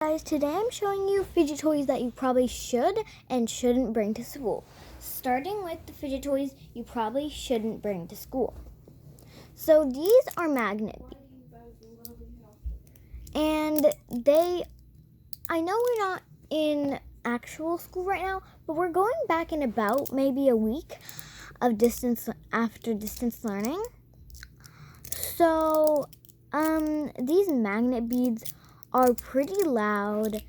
Guys, today I'm showing you fidget toys that you probably should and shouldn't bring to school. Starting with the fidget toys you probably shouldn't bring to school. So these are magnet beads. And I know we're not in actual school right now, but we're going back in about maybe a week of distance learning. So these magnet beads are pretty loud.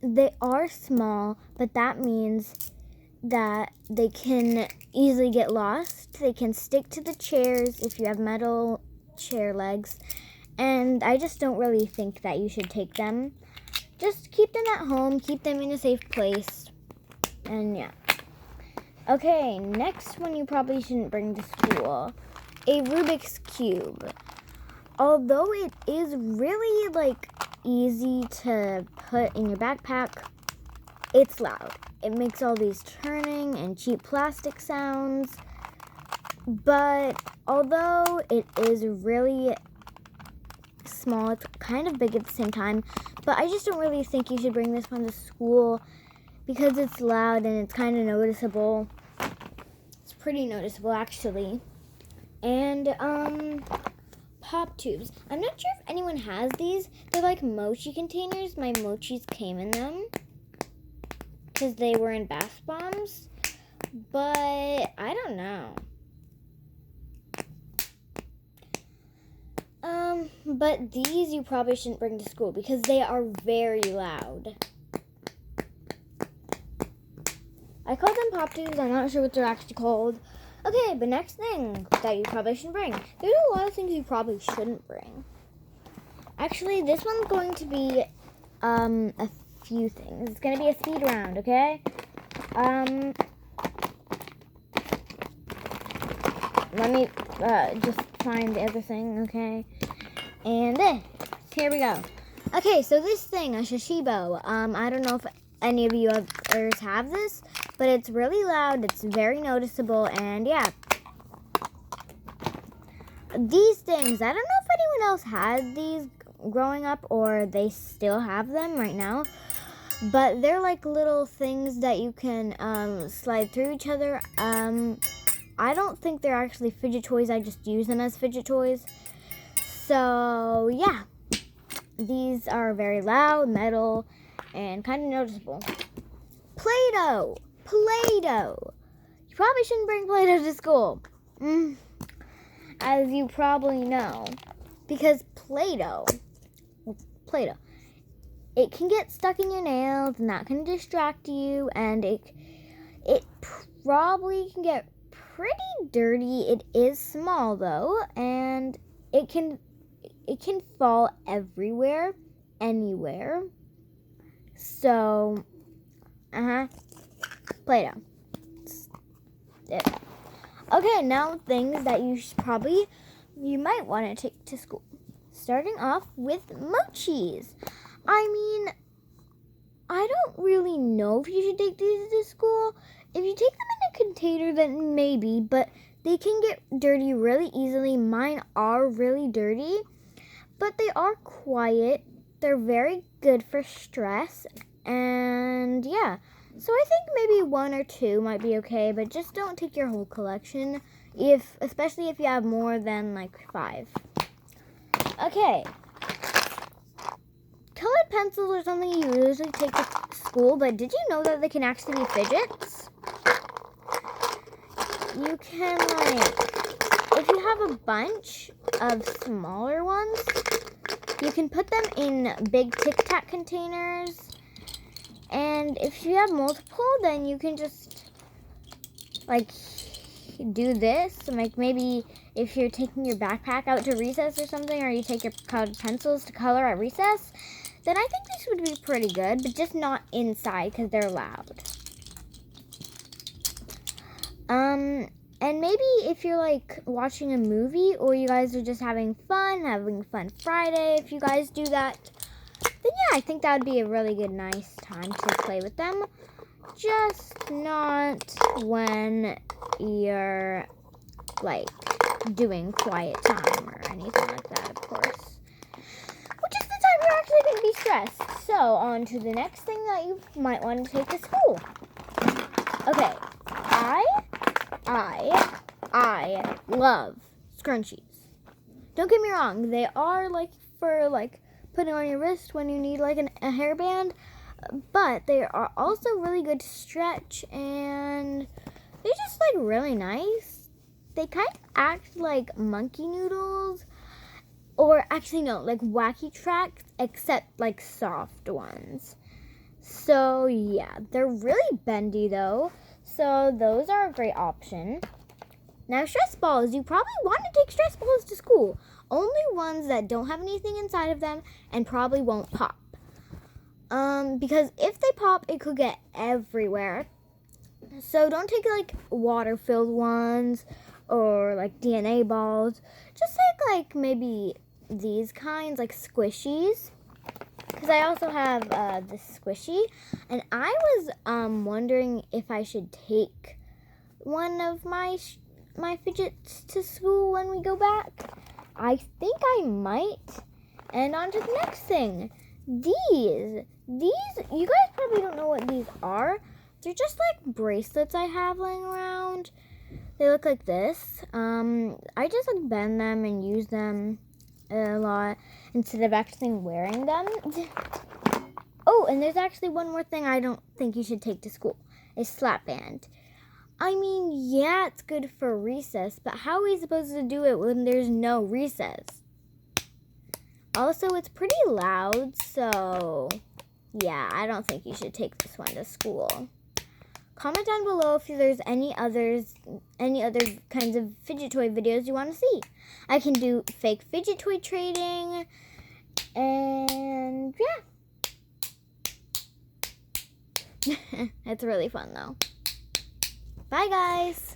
They are small, but that means that they can easily get lost. They can stick to the chairs if you have metal chair legs. And I just don't really think that you should take them. Just keep them at home, keep them in a safe place. And yeah. Okay, next one you probably shouldn't bring to school. A Rubik's Cube. Although it is really easy to put in your backpack, it's loud. It makes all these turning and cheap plastic sounds. But although it is really small, it's kind of big at the same time. But I just don't really think you should bring this one to school because it's loud and it's kind of noticeable. It's pretty noticeable actually. And pop tubes. I'm not sure if anyone has these. They're like mochi containers. My mochis came in them because they were in bath bombs. But I don't know. But these you probably shouldn't bring to school because they are very loud. I call them pop tubes. I'm not sure what they're actually called. Okay, but next thing that you probably shouldn't bring. There's a lot of things you probably shouldn't bring. Actually, this one's going to be a few things. It's going to be a speed round, okay? Let me just find the other thing, okay? And here we go. Okay, so this thing, a Shishibo. I don't know if any of you others have this, but it's really loud, it's very noticeable, and yeah. These things, I don't know if anyone else had these growing up or they still have them right now, but they're like little things that you can slide through each other. I don't think they're actually fidget toys, I just use them as fidget toys. So yeah, these are very loud, metal, and kind of noticeable. Play-Doh. Play-Doh. You probably shouldn't bring Play-Doh to school. As you probably know. Because Play-Doh, it can get stuck in your nails and that can distract you. And it probably can get pretty dirty. It is small though. And it can fall everywhere, anywhere. So, Play-Doh. Okay, now things that you might want to take to school. Starting off with mochis. I mean, I don't really know if you should take these to school. If you take them in a container, then maybe, but they can get dirty really easily. Mine are really dirty, but they are quiet. They're very good for stress, and yeah. So I think maybe 1 or 2 might be okay, but just don't take your whole collection, especially if you have more than 5. Okay. Colored pencils are something you usually take to school, but did you know that they can actually be fidgets? You can, if you have a bunch of smaller ones, you can put them in big Tic Tac containers. And if you have multiple, then you can just do this. Maybe if you're taking your backpack out to recess or something, or you take your colored pencils to color at recess, then I think this would be pretty good, but just not inside because they're loud. And maybe if you're watching a movie or you guys are just having fun Friday, if you guys do that, then yeah, I think that would be a really good, nice time to play with them. Just not when you're, doing quiet time or anything like that, of course. Which is the time you're actually going to be stressed. So, on to the next thing that you might want to take to school. Okay, I love scrunchies. Don't get me wrong, they are like for like putting on your wrist when you need like a hairband, but they are also really good to stretch, and they're just like really nice. They kind of act like monkey noodles, or actually no, like Wacky Tracks, except like soft ones. So yeah, they're really bendy though, so those are a great option. Now, stress balls, you probably want to take stress balls to school. Only ones that don't have anything inside of them and probably won't pop. Because if they pop, it could get everywhere. So don't take like water-filled ones or like DNA balls. Just take like maybe these kinds, like squishies. Because I also have this squishy. And I was wondering if I should take one of my fidgets to school when we go back. I think I might. And on to the next thing. These, you guys probably don't know what these are. They're just like bracelets I have laying around. They look like this. I just like bend them and use them a lot instead of actually wearing them. Oh, and there's actually one more thing I don't think you should take to school. A slap band. I mean, yeah, it's good for recess, but how are we supposed to do it when there's no recess? Also, it's pretty loud, so yeah, I don't think you should take this one to school. Comment down below if there's any other kinds of fidget toy videos you want to see. I can do fake fidget toy trading, and yeah. It's really fun though. Bye, guys.